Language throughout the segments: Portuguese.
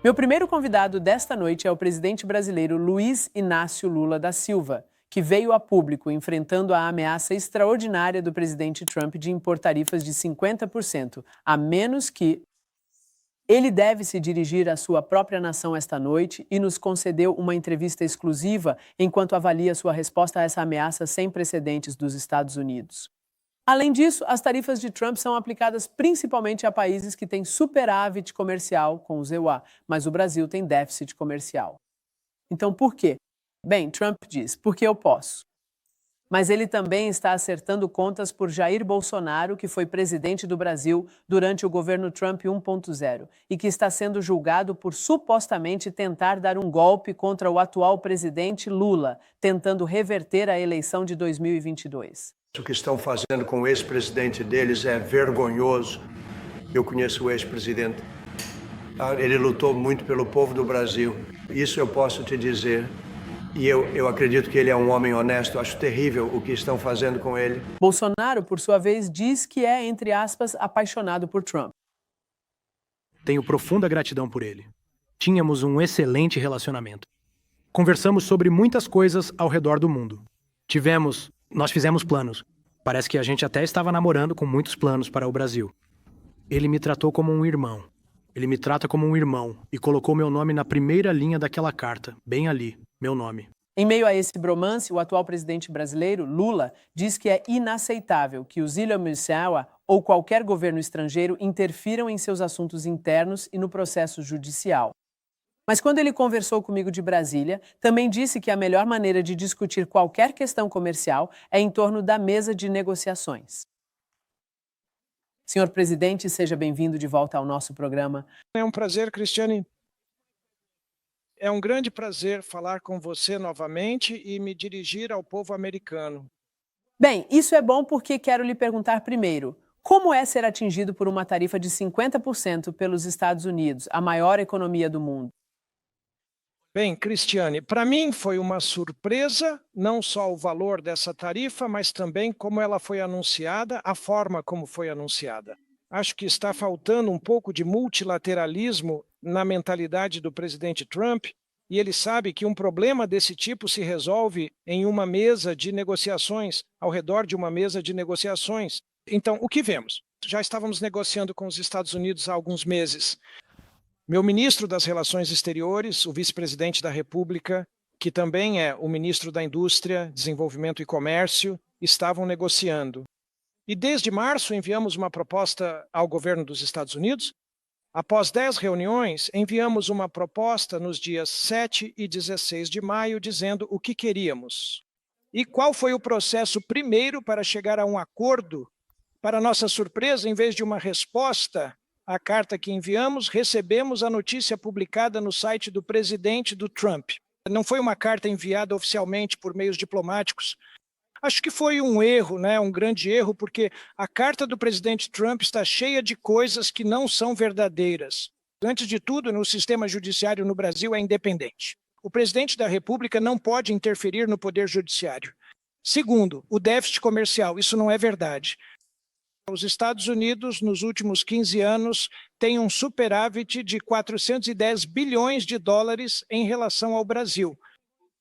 Meu primeiro convidado desta noite é o presidente brasileiro Luiz Inácio Lula da Silva, que veio a público enfrentando a ameaça extraordinária do presidente Trump de impor tarifas de 50%, a menos que ele deve se dirigir à sua própria nação esta noite e nos concedeu uma entrevista exclusiva enquanto avalia sua resposta a essa ameaça sem precedentes dos Estados Unidos. Além disso, as tarifas de Trump são aplicadas principalmente a países que têm superávit comercial com os EUA, mas o Brasil tem déficit comercial. Então, por quê? Bem, Trump diz, porque eu posso. Mas ele também está acertando contas por Jair Bolsonaro, que foi presidente do Brasil durante o governo Trump 1.0 e que está sendo julgado por supostamente tentar dar um golpe contra o atual presidente Lula, tentando reverter a eleição de 2022. O que estão fazendo com o ex-presidente deles é vergonhoso. Eu conheço o ex-presidente. Ele lutou muito pelo povo do Brasil. Isso eu posso te dizer. E eu acredito que ele é um homem honesto. Acho terrível o que estão fazendo com ele. Bolsonaro, por sua vez, diz que é, entre aspas, apaixonado por Trump. Tenho profunda gratidão por ele. Tínhamos um excelente relacionamento. Conversamos sobre muitas coisas ao redor do mundo. Nós fizemos planos. Parece que a gente até estava namorando com muitos planos para o Brasil. Ele me tratou como um irmão. Ele me trata como um irmão e colocou meu nome na primeira linha daquela carta, bem ali, meu nome. Em meio a esse bromance, o atual presidente brasileiro, Lula, diz que é inaceitável que os Ilha Missawa ou qualquer governo estrangeiro interfiram em seus assuntos internos e no processo judicial. Mas quando ele conversou comigo de Brasília, também disse que a melhor maneira de discutir qualquer questão comercial é em torno da mesa de negociações. Senhor presidente, seja bem-vindo de volta ao nosso programa. É um prazer, Cristiane. É um grande prazer falar com você novamente e me dirigir ao povo americano. Bem, isso é bom porque quero lhe perguntar primeiro, como é ser atingido por uma tarifa de 50% pelos Estados Unidos, a maior economia do mundo? Bem, Cristiane, para mim foi uma surpresa, não só o valor dessa tarifa, mas também como ela foi anunciada, a forma como foi anunciada. Acho que está faltando um pouco de multilateralismo na mentalidade do presidente Trump, e ele sabe que um problema desse tipo se resolve em uma mesa de negociações, ao redor de uma mesa de negociações. Então, o que vemos? Já estávamos negociando com os Estados Unidos há alguns meses. Meu ministro das Relações Exteriores, o vice-presidente da República, que também é o ministro da Indústria, Desenvolvimento e Comércio, estavam negociando. E desde março enviamos uma proposta ao governo dos Estados Unidos. Após 10 reuniões, enviamos uma proposta nos dias 7 e 16 de maio, dizendo o que queríamos. E qual foi o processo primeiro para chegar a um acordo? Para nossa surpresa, em vez de uma resposta à carta que enviamos, recebemos a notícia publicada no site do presidente do Trump. Não foi uma carta enviada oficialmente por meios diplomáticos. Acho que foi um erro, um grande erro, porque a carta do presidente Trump está cheia de coisas que não são verdadeiras. Antes de tudo, no sistema judiciário no Brasil é independente. O presidente da República não pode interferir no poder judiciário. Segundo, o déficit comercial, isso não é verdade. Os Estados Unidos, nos últimos 15 anos, têm um superávit de 410 bilhões de dólares em relação ao Brasil.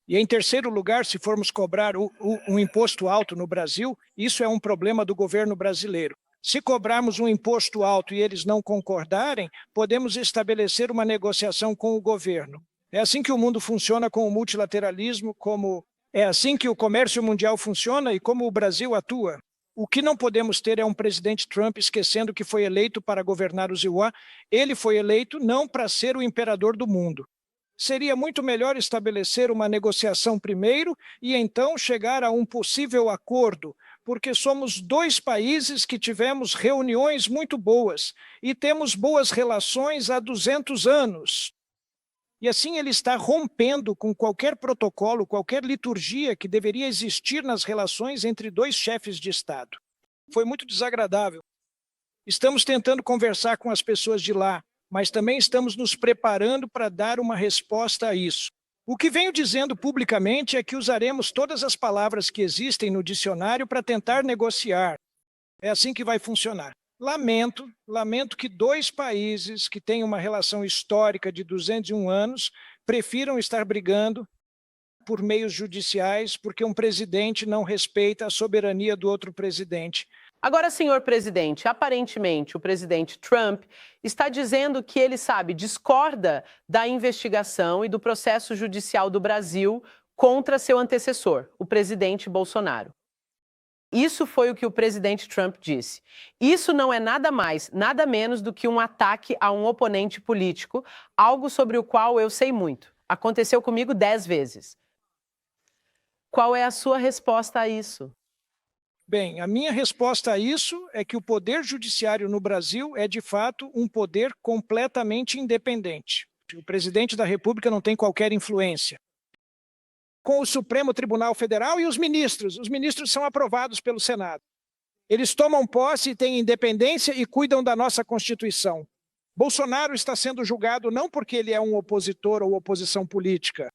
E em terceiro lugar, se formos cobrar um imposto alto no Brasil, isso é um problema do governo brasileiro. Se cobrarmos um imposto alto e eles não concordarem, podemos estabelecer uma negociação com o governo. É assim que o mundo funciona com o multilateralismo, é assim que o comércio mundial funciona e como o Brasil atua. O que não podemos ter é um presidente Trump esquecendo que foi eleito para governar os EUA. Ele foi eleito não para ser o imperador do mundo. Seria muito melhor estabelecer uma negociação primeiro e então chegar a um possível acordo, porque somos dois países que tivemos reuniões muito boas e temos boas relações há 200 anos. E assim ele está rompendo com qualquer protocolo, qualquer liturgia que deveria existir nas relações entre dois chefes de Estado. Foi muito desagradável. Estamos tentando conversar com as pessoas de lá, mas também estamos nos preparando para dar uma resposta a isso. O que venho dizendo publicamente é que usaremos todas as palavras que existem no dicionário para tentar negociar. É assim que vai funcionar. Lamento que dois países que têm uma relação histórica de 201 anos prefiram estar brigando por meios judiciais porque um presidente não respeita a soberania do outro presidente. Agora, senhor presidente, aparentemente o presidente Trump está dizendo que ele, discorda da investigação e do processo judicial do Brasil contra seu antecessor, o presidente Bolsonaro. Isso foi o que o presidente Trump disse. Isso não é nada mais, nada menos do que um ataque a um oponente político, algo sobre o qual eu sei muito. Aconteceu comigo 10 vezes. Qual é a sua resposta a isso? Bem, a minha resposta a isso é que o poder judiciário no Brasil é, de fato, um poder completamente independente. O presidente da República não tem qualquer influência. Com o Supremo Tribunal Federal e os ministros são aprovados pelo Senado. Eles tomam posse, têm independência e cuidam da nossa Constituição. Bolsonaro está sendo julgado não porque ele é um opositor ou oposição política.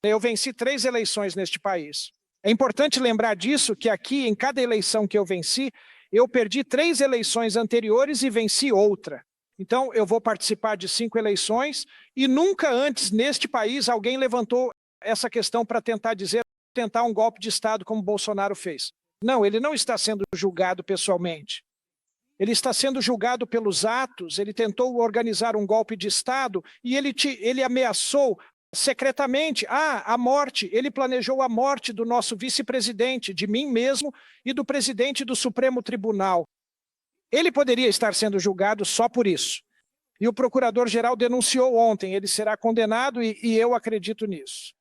Eu venci 3 eleições neste país. É importante lembrar disso, que aqui, em cada eleição que eu venci, eu perdi 3 eleições anteriores e venci outra. Então, eu vou participar de 5 eleições e nunca antes, neste país, alguém levantou essa questão para tentar um golpe de Estado como Bolsonaro fez. Não, ele não está sendo julgado pessoalmente. Ele está sendo julgado pelos atos, ele tentou organizar um golpe de Estado e ele ameaçou secretamente a morte, ele planejou a morte do nosso vice-presidente, de mim mesmo e do presidente do Supremo Tribunal. Ele poderia estar sendo julgado só por isso. E o procurador-geral denunciou ontem, ele será condenado e eu acredito nisso.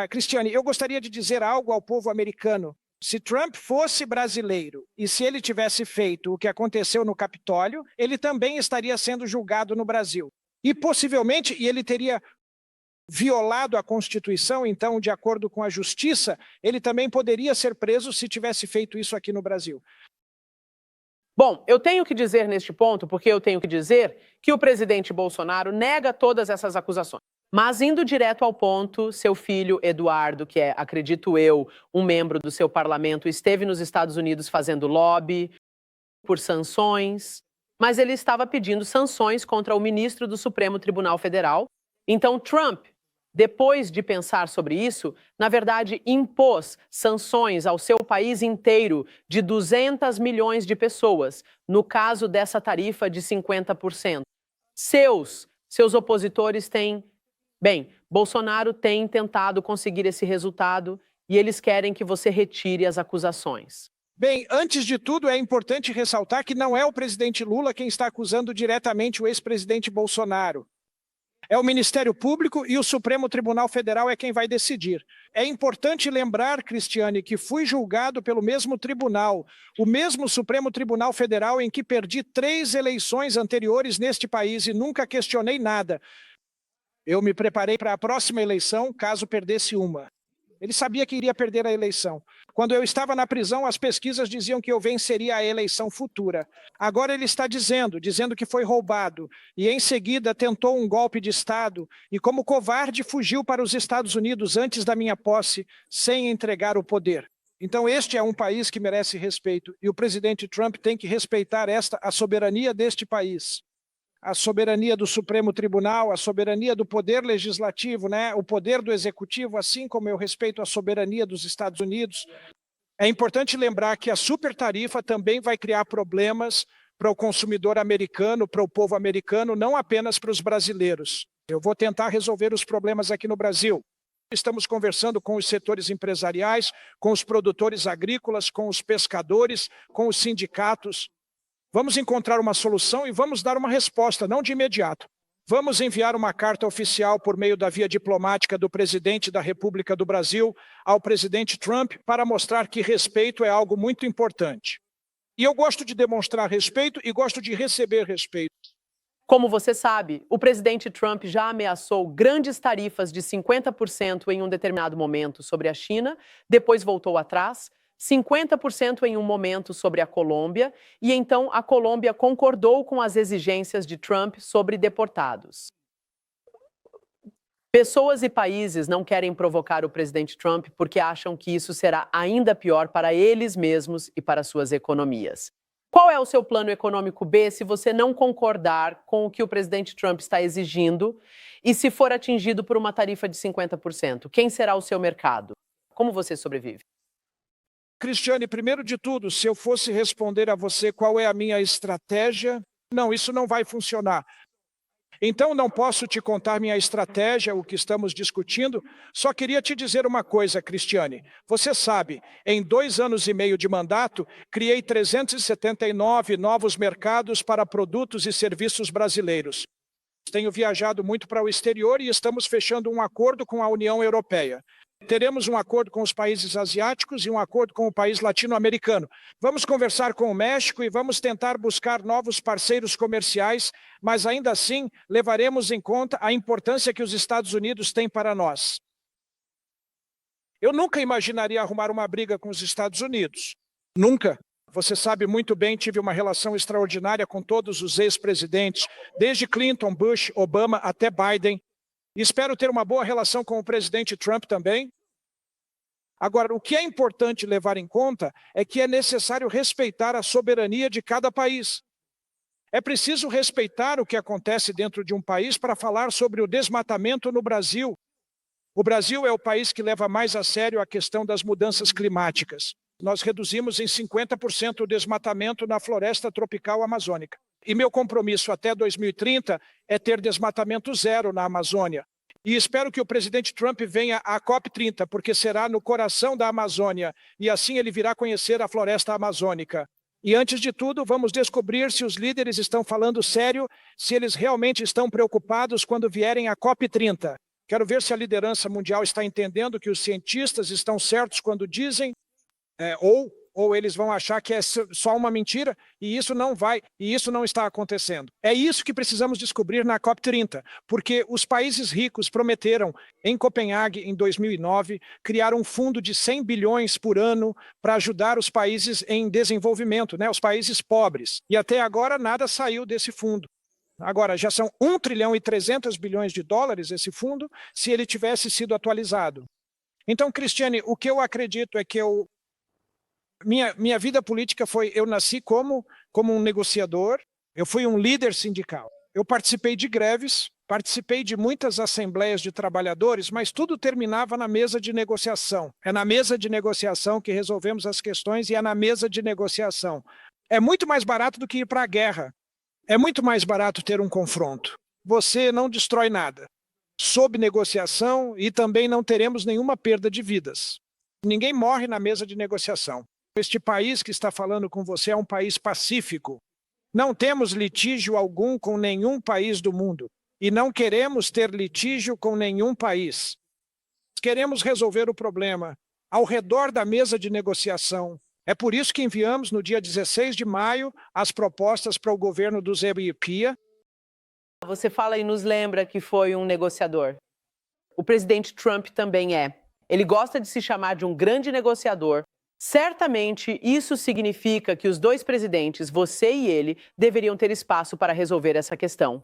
Cristiane, eu gostaria de dizer algo ao povo americano. Se Trump fosse brasileiro e se ele tivesse feito o que aconteceu no Capitólio, ele também estaria sendo julgado no Brasil. E possivelmente ele teria violado a Constituição, então, de acordo com a Justiça, ele também poderia ser preso se tivesse feito isso aqui no Brasil. Bom, eu tenho que dizer neste ponto, porque eu tenho que dizer que o presidente Bolsonaro nega todas essas acusações. Mas indo direto ao ponto, seu filho Eduardo, que é, acredito eu, um membro do seu parlamento, esteve nos Estados Unidos fazendo lobby por sanções, mas ele estava pedindo sanções contra o ministro do Supremo Tribunal Federal. Então, Trump, depois de pensar sobre isso, na verdade, impôs sanções ao seu país inteiro de 200 milhões de pessoas, no caso dessa tarifa de 50%. Seus opositores têm... Bem, Bolsonaro tem tentado conseguir esse resultado e eles querem que você retire as acusações. Bem, antes de tudo, é importante ressaltar que não é o presidente Lula quem está acusando diretamente o ex-presidente Bolsonaro. É o Ministério Público e o Supremo Tribunal Federal é quem vai decidir. É importante lembrar, Cristiane, que fui julgado pelo mesmo tribunal, o mesmo Supremo Tribunal Federal em que perdi 3 eleições anteriores neste país e nunca questionei nada. Eu me preparei para a próxima eleição, caso perdesse uma. Ele sabia que iria perder a eleição. Quando eu estava na prisão, as pesquisas diziam que eu venceria a eleição futura. Agora ele está dizendo que foi roubado. E em seguida tentou um golpe de Estado e como covarde fugiu para os Estados Unidos antes da minha posse, sem entregar o poder. Então este é um país que merece respeito. E o presidente Trump tem que respeitar a soberania deste país. A soberania do Supremo Tribunal, a soberania do Poder Legislativo, né? O poder do Executivo, assim como eu respeito a soberania dos Estados Unidos. É importante lembrar que a supertarifa também vai criar problemas para o consumidor americano, para o povo americano, não apenas para os brasileiros. Eu vou tentar resolver os problemas aqui no Brasil. Estamos conversando com os setores empresariais, com os produtores agrícolas, com os pescadores, com os sindicatos. Vamos encontrar uma solução e vamos dar uma resposta, não de imediato. Vamos enviar uma carta oficial por meio da via diplomática do presidente da República do Brasil ao presidente Trump para mostrar que respeito é algo muito importante. E eu gosto de demonstrar respeito e gosto de receber respeito. Como você sabe, o presidente Trump já ameaçou grandes tarifas de 50% em um determinado momento sobre a China, depois voltou atrás, 50% em um momento sobre a Colômbia, e então a Colômbia concordou com as exigências de Trump sobre deportados. Pessoas e países não querem provocar o presidente Trump porque acham que isso será ainda pior para eles mesmos e para suas economias. Qual é o seu plano econômico B se você não concordar com o que o presidente Trump está exigindo e se for atingido por uma tarifa de 50%? Quem será o seu mercado? Como você sobrevive? Cristiane, primeiro de tudo, se eu fosse responder a você qual é a minha estratégia, não, isso não vai funcionar. Então, não posso te contar minha estratégia, o que estamos discutindo. Só queria te dizer uma coisa, Cristiane. Você sabe, em 2 anos e meio de mandato, criei 379 novos mercados para produtos e serviços brasileiros. Tenho viajado muito para o exterior e estamos fechando um acordo com a União Europeia. Teremos um acordo com os países asiáticos e um acordo com o país latino-americano. Vamos conversar com o México e vamos tentar buscar novos parceiros comerciais, mas ainda assim levaremos em conta a importância que os Estados Unidos têm para nós. Eu nunca imaginaria arrumar uma briga com os Estados Unidos. Nunca. Você sabe muito bem, tive uma relação extraordinária com todos os ex-presidentes, desde Clinton, Bush, Obama até Biden. E espero ter uma boa relação com o presidente Trump também. Agora, o que é importante levar em conta é que é necessário respeitar a soberania de cada país. É preciso respeitar o que acontece dentro de um país para falar sobre o desmatamento no Brasil. O Brasil é o país que leva mais a sério a questão das mudanças climáticas. Nós reduzimos em 50% o desmatamento na floresta tropical amazônica. E meu compromisso até 2030 é ter desmatamento zero na Amazônia. E espero que o presidente Trump venha à COP30, porque será no coração da Amazônia, e assim ele virá conhecer a floresta amazônica. E antes de tudo, vamos descobrir se os líderes estão falando sério, se eles realmente estão preocupados quando vierem à COP30. Quero ver se a liderança mundial está entendendo que os cientistas estão certos quando dizem, ou eles vão achar que é só uma mentira, e isso não está acontecendo. É isso que precisamos descobrir na COP30, porque os países ricos prometeram, em Copenhague, em 2009, criar um fundo de 100 bilhões por ano para ajudar os países em desenvolvimento, os países pobres. E até agora nada saiu desse fundo. Agora, já são 1 trilhão e 300 bilhões de dólares esse fundo, se ele tivesse sido atualizado. Então, Cristiane, o que eu acredito é que minha vida política eu nasci como um negociador, eu fui um líder sindical. Eu participei de greves, participei de muitas assembleias de trabalhadores, mas tudo terminava na mesa de negociação. É na mesa de negociação que resolvemos as questões e é na mesa de negociação. É muito mais barato do que ir para a guerra. É muito mais barato ter um confronto. Você não destrói nada. Sob negociação e também não teremos nenhuma perda de vidas. Ninguém morre na mesa de negociação. Este país que está falando com você é um país pacífico. Não temos litígio algum com nenhum país do mundo. E não queremos ter litígio com nenhum país. Queremos resolver o problema ao redor da mesa de negociação. É por isso que enviamos, no dia 16 de maio, as propostas para o governo do Zé Pia. Você fala e nos lembra que foi um negociador. O presidente Trump também é. Ele gosta de se chamar de um grande negociador. Certamente, isso significa que os dois presidentes, você e ele, deveriam ter espaço para resolver essa questão.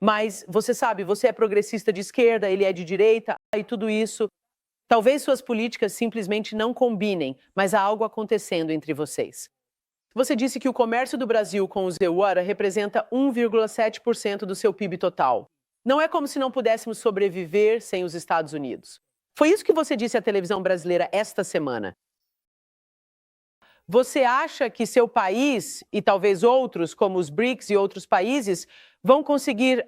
Mas, você sabe, você é progressista de esquerda, ele é de direita, e tudo isso. Talvez suas políticas simplesmente não combinem, mas há algo acontecendo entre vocês. Você disse que o comércio do Brasil com o Zeara representa 1,7% do seu PIB total. Não é como se não pudéssemos sobreviver sem os Estados Unidos. Foi isso que você disse à televisão brasileira esta semana. Você acha que seu país, e talvez outros, como os BRICS e outros países, vão conseguir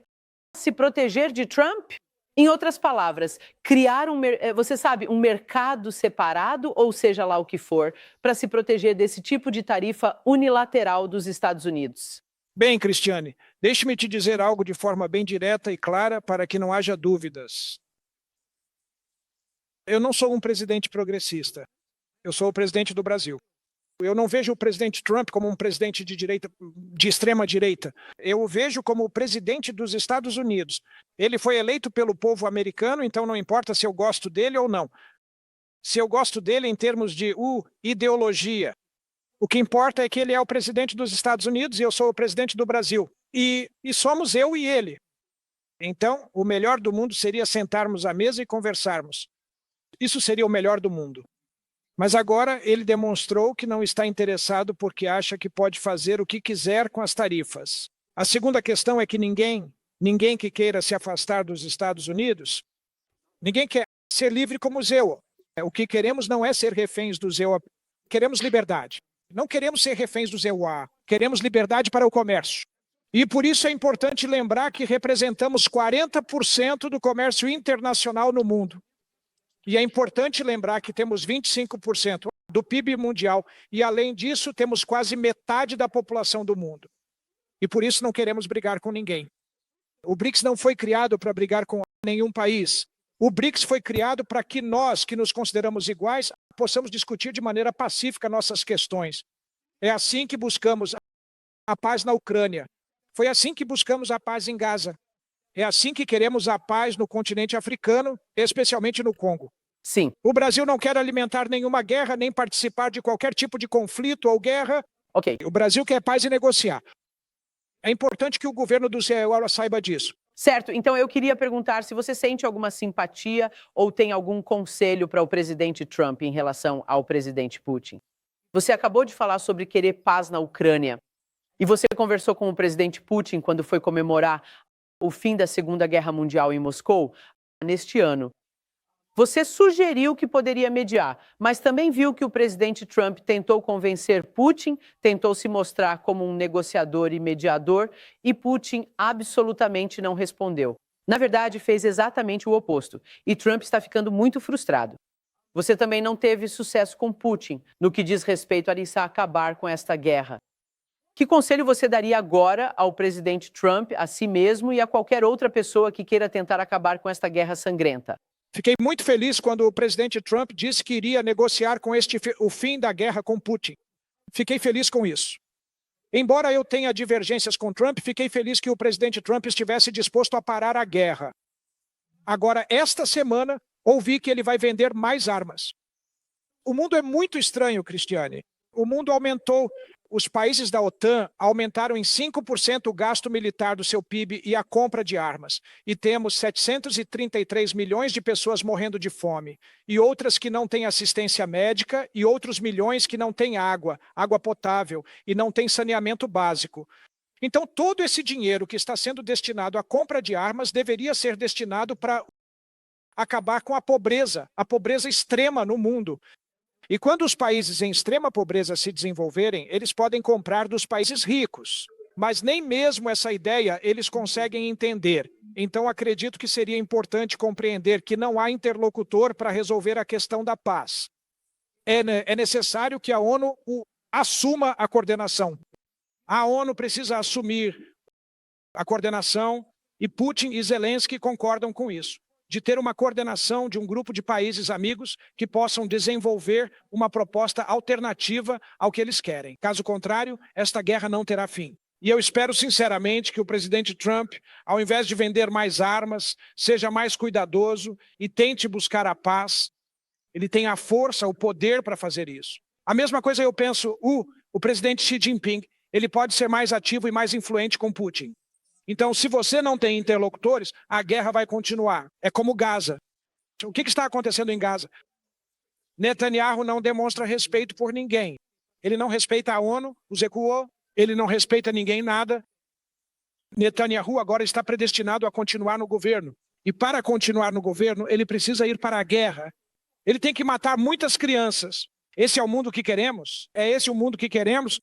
se proteger de Trump? Em outras palavras, criar um mercado separado, ou seja lá o que for, para se proteger desse tipo de tarifa unilateral dos Estados Unidos? Bem, Cristiane, deixe-me te dizer algo de forma bem direta e clara para que não haja dúvidas. Eu não sou um presidente progressista. Eu sou o presidente do Brasil. Eu não vejo o presidente Trump como um presidente de extrema direita. Eu o vejo como o presidente dos Estados Unidos. Ele foi eleito pelo povo americano, então não importa se eu gosto dele ou não. Se eu gosto dele em termos de ideologia. O que importa é que ele é o presidente dos Estados Unidos e eu sou o presidente do Brasil. E somos eu e ele. Então, o melhor do mundo seria sentarmos à mesa e conversarmos. Isso seria o melhor do mundo. Mas agora ele demonstrou que não está interessado porque acha que pode fazer o que quiser com as tarifas. A segunda questão é que ninguém que queira se afastar dos Estados Unidos, ninguém quer ser livre como o ZEU. O que queremos não é ser reféns do ZEU, queremos liberdade. Não queremos ser reféns do ZEUA, queremos liberdade para o comércio. E por isso é importante lembrar que representamos 40% do comércio internacional no mundo. E é importante lembrar que temos 25% do PIB mundial e, além disso, temos quase metade da população do mundo. E por isso não queremos brigar com ninguém. O BRICS não foi criado para brigar com nenhum país. O BRICS foi criado para que nós, que nos consideramos iguais, possamos discutir de maneira pacífica nossas questões. É assim que buscamos a paz na Ucrânia. Foi assim que buscamos a paz em Gaza. É assim que queremos a paz no continente africano, especialmente no Congo. Sim. O Brasil não quer alimentar nenhuma guerra, nem participar de qualquer tipo de conflito ou guerra. Ok. O Brasil quer paz e negociar. É importante que o governo do ZEU saiba disso. Certo. Então eu queria perguntar se você sente alguma simpatia ou tem algum conselho para o presidente Trump em relação ao presidente Putin. Você acabou de falar sobre querer paz na Ucrânia. E você conversou com o presidente Putin quando foi comemorar o fim da Segunda Guerra Mundial em Moscou, neste ano. Você sugeriu que poderia mediar, mas também viu que o presidente Trump tentou convencer Putin, tentou se mostrar como um negociador e mediador, e Putin absolutamente não respondeu. Na verdade, fez exatamente o oposto, e Trump está ficando muito frustrado. Você também não teve sucesso com Putin no que diz respeito a acabar com esta guerra. Que conselho você daria agora ao presidente Trump, a si mesmo e a qualquer outra pessoa que queira tentar acabar com esta guerra sangrenta? Fiquei muito feliz quando o presidente Trump disse que iria negociar com o fim da guerra com Putin. Fiquei feliz com isso. Embora eu tenha divergências com Trump, fiquei feliz que o presidente Trump estivesse disposto a parar a guerra. Agora, esta semana, ouvi que ele vai vender mais armas. O mundo é muito estranho, Cristiane. O mundo aumentou. Os países da OTAN aumentaram em 5% o gasto militar do seu PIB e a compra de armas. E temos 733 milhões de pessoas morrendo de fome. E outras que não têm assistência médica e outros milhões que não têm água potável e não têm saneamento básico. Então, todo esse dinheiro que está sendo destinado à compra de armas deveria ser destinado para acabar com a pobreza extrema no mundo. E quando os países em extrema pobreza se desenvolverem, eles podem comprar dos países ricos. Mas nem mesmo essa ideia eles conseguem entender. Então, acredito que seria importante compreender que não há interlocutor para resolver a questão da paz. É necessário que a ONU assuma a coordenação. A ONU precisa assumir a coordenação e Putin e Zelensky concordam com isso. De ter uma coordenação de um grupo de países amigos que possam desenvolver uma proposta alternativa ao que eles querem. Caso contrário, esta guerra não terá fim. E eu espero sinceramente que o presidente Trump, ao invés de vender mais armas, seja mais cuidadoso e tente buscar a paz. Ele tem a força, o poder para fazer isso. A mesma coisa eu penso, o presidente Xi Jinping, ele pode ser mais ativo e mais influente com Putin. Então, se você não tem interlocutores, a guerra vai continuar. É como Gaza. O que está acontecendo em Gaza? Netanyahu não demonstra respeito por ninguém. Ele não respeita a ONU, o ZEU, ele não respeita ninguém, nada. Netanyahu agora está predestinado a continuar no governo. E para continuar no governo, ele precisa ir para a guerra. Ele tem que matar muitas crianças. Esse é o mundo que queremos? É esse o mundo que queremos?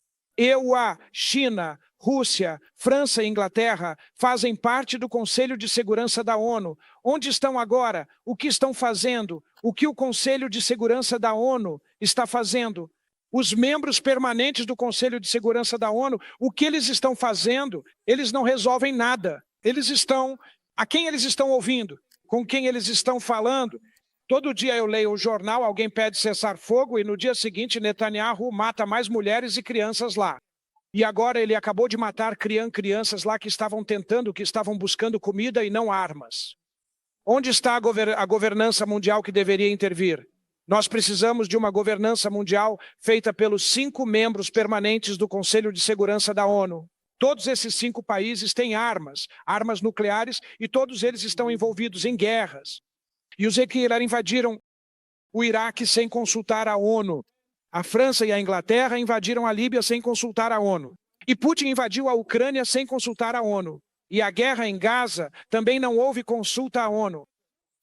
A China, Rússia, França e Inglaterra fazem parte do Conselho de Segurança da ONU. Onde estão agora? O que estão fazendo? O que o Conselho de Segurança da ONU está fazendo? Os membros permanentes do Conselho de Segurança da ONU, o que eles estão fazendo? Eles não resolvem nada. A quem eles estão ouvindo? Com quem eles estão falando? Todo dia eu leio o jornal, alguém pede cessar fogo e no dia seguinte Netanyahu mata mais mulheres e crianças lá. E agora ele acabou de matar crianças lá que estavam buscando comida e não armas. Onde está a governança mundial que deveria intervir? Nós precisamos de uma governança mundial feita pelos 5 membros permanentes do Conselho de Segurança da ONU. Todos esses 5 países têm armas nucleares, e todos eles estão envolvidos em guerras. E os que invadiram o Iraque sem consultar a ONU. A França e a Inglaterra invadiram a Líbia sem consultar a ONU. E Putin invadiu a Ucrânia sem consultar a ONU. E a guerra em Gaza também não houve consulta à ONU.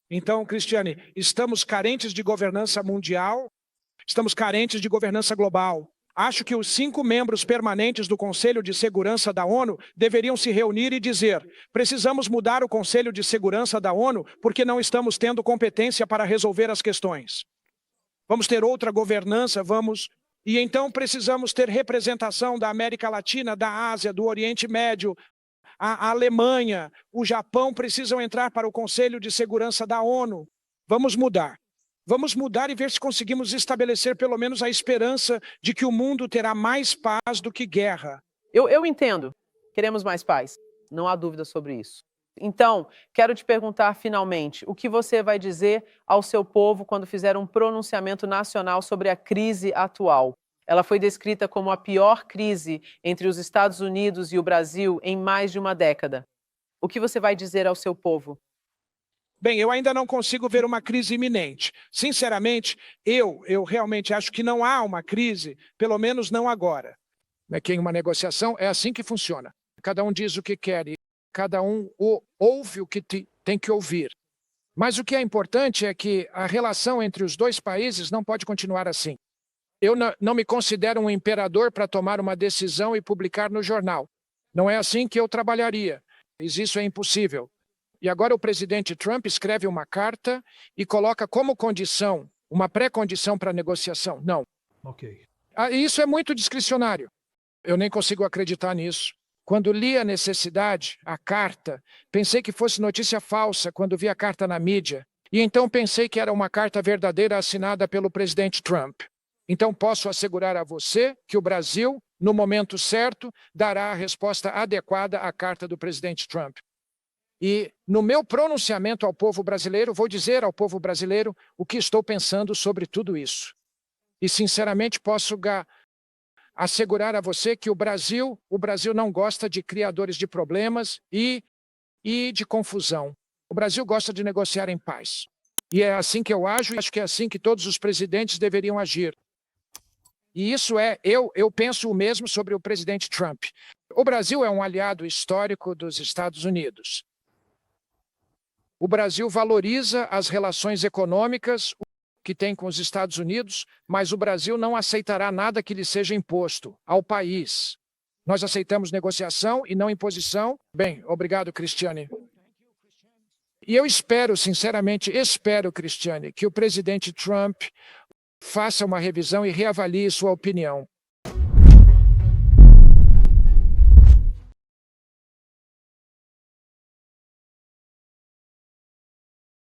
Então, Cristiane, estamos carentes de governança mundial, estamos carentes de governança global. Acho que os 5 membros permanentes do Conselho de Segurança da ONU deveriam se reunir e dizer: precisamos mudar o Conselho de Segurança da ONU porque não estamos tendo competência para resolver as questões. Vamos ter outra governança, E então precisamos ter representação da América Latina, da Ásia, do Oriente Médio. A Alemanha, o Japão precisam entrar para o Conselho de Segurança da ONU. Vamos mudar. Vamos mudar e ver se conseguimos estabelecer pelo menos a esperança de que o mundo terá mais paz do que guerra. Eu entendo. Queremos mais paz. Não há dúvida sobre isso. Então, quero te perguntar finalmente, o que você vai dizer ao seu povo quando fizer um pronunciamento nacional sobre a crise atual? Ela foi descrita como a pior crise entre os Estados Unidos e o Brasil em mais de uma década. O que você vai dizer ao seu povo? Bem, eu ainda não consigo ver uma crise iminente. Sinceramente, eu realmente acho que não há uma crise, pelo menos não agora. Que em uma negociação é assim que funciona. Cada um diz o que quer e cada um ouve o que tem que ouvir. Mas o que é importante é que a relação entre os dois países não pode continuar assim. Eu não me considero um imperador para tomar uma decisão e publicar no jornal. Não é assim que eu trabalharia. Isso é impossível. E agora o presidente Trump escreve uma carta e coloca como condição, uma pré-condição para a negociação. Não. Ok. Isso é muito discricionário. Eu nem consigo acreditar nisso. Quando li a necessidade, a carta, pensei que fosse notícia falsa quando vi a carta na mídia. E então pensei que era uma carta verdadeira assinada pelo presidente Trump. Então posso assegurar a você que o Brasil, no momento certo, dará a resposta adequada à carta do presidente Trump. E no meu pronunciamento ao povo brasileiro, vou dizer ao povo brasileiro o que estou pensando sobre tudo isso. E sinceramente posso assegurar a você que o Brasil não gosta de criadores de problemas e de confusão. O Brasil gosta de negociar em paz. E é assim que eu ajo e acho que é assim que todos os presidentes deveriam agir. E isso eu penso o mesmo sobre o presidente Trump. O Brasil é um aliado histórico dos Estados Unidos. O Brasil valoriza as relações econômicas que tem com os Estados Unidos, mas o Brasil não aceitará nada que lhe seja imposto ao país. Nós aceitamos negociação e não imposição. Bem, obrigado, Cristiane. E eu sinceramente espero, Cristiane, que o presidente Trump faça uma revisão e reavalie sua opinião.